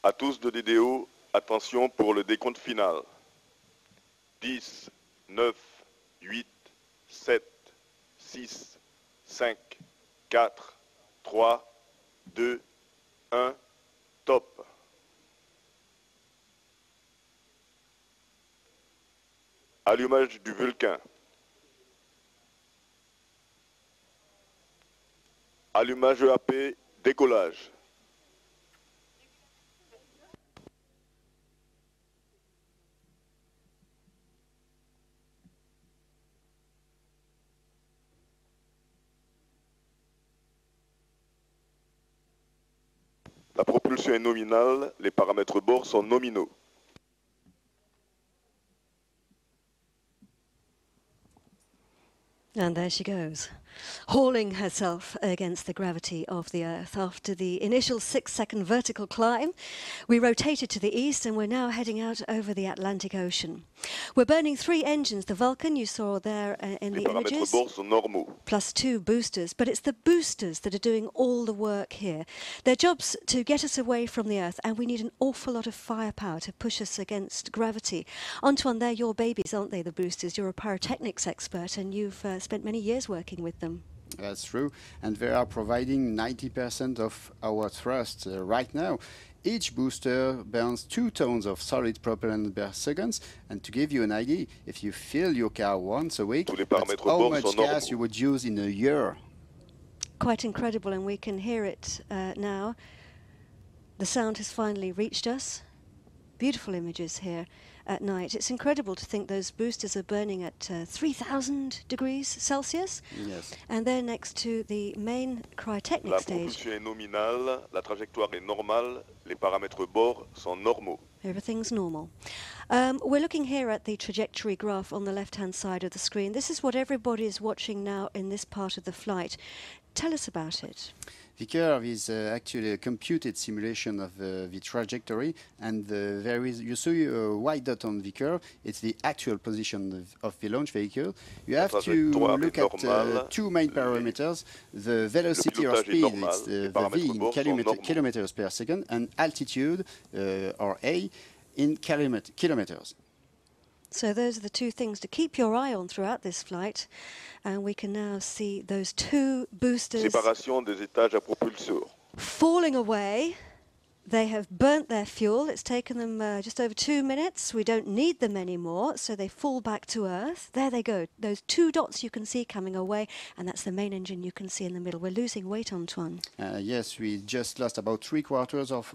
À tous de DDO, attention pour le décompte final. 10, 9, 8, 7, 6, 5, 4, 3, 2, 1, top. Allumage du Vulcain. Allumage EAP, décollage. La propulsion est nominale, les paramètres bord sont nominaux. And there she goes, hauling herself against the gravity of the Earth. After the initial 6-second vertical climb, we rotated to the east and we're now heading out over the Atlantic Ocean. We're burning 3 engines, the Vulcan you saw there in the images, plus 2 boosters, but it's the boosters that are doing all the work here. Their job's to get us away from the Earth, and we need an awful lot of firepower to push us against gravity. Antoine, they're your babies, aren't they, the boosters? You're a pyrotechnics expert and you've spent many years working with them. That's true, and they are providing 90% of our thrust right now. Each booster burns 2 tons of solid propellant per second, and to give you an idea, if you fill your car once a week, that's how much gas you would use in a year. Quite incredible, and we can hear it now. The sound has finally reached us. Beautiful images here at night. It's incredible to think those boosters are burning at 3,000 degrees Celsius. Yes. And they're next to the main cryotechnic stage. La propulsion est nominale, la trajectoire est normale, les paramètres bord sont normaux. Everything's normal. We're looking here at the trajectory graph on the left-hand side of the screen. This is what everybody is watching now in this part of the flight. Tell us about it. The curve is actually a computed simulation of the trajectory, and you see a white dot on the curve. It's the actual position of the launch vehicle. You have to look at 2 main parameters: the velocity or speed, it's the V in kilometers per second, and altitude, or A, in kilometers. So those are the 2 things to keep your eye on throughout this flight. And we can now see those 2 boosters Séparation des étages à propulseur. falling away. They have burnt their fuel. It's taken them just over 2 minutes. We don't need them anymore, so they fall back to Earth. There they go. Those 2 dots you can see coming away, and that's the main engine you can see in the middle. We're losing weight, Antoine. Yes, we just lost about 3/4 of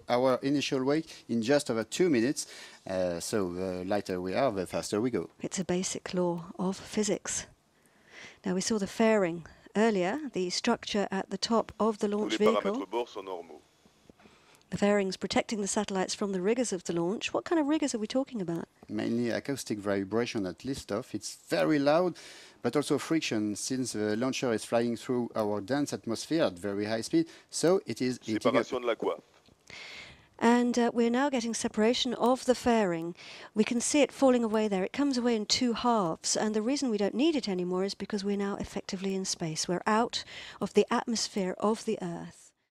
our initial weight in just over 2 minutes. So the lighter we are, the faster we go. It's a basic law of physics. Now, we saw the fairing earlier, the structure at the top of the launch vehicle. The fairings protecting the satellites from the rigors of the launch. What kind of rigors are we talking about? Mainly acoustic vibration at liftoff. It's very loud, but also friction, since the launcher is flying through our dense atmosphere at very high speed, so it is heating up. And we're now getting separation of the fairing. We can see it falling away there. It comes away in 2 halves, and the reason we don't need it anymore is because we're now effectively in space. We're out of the atmosphere of the Earth.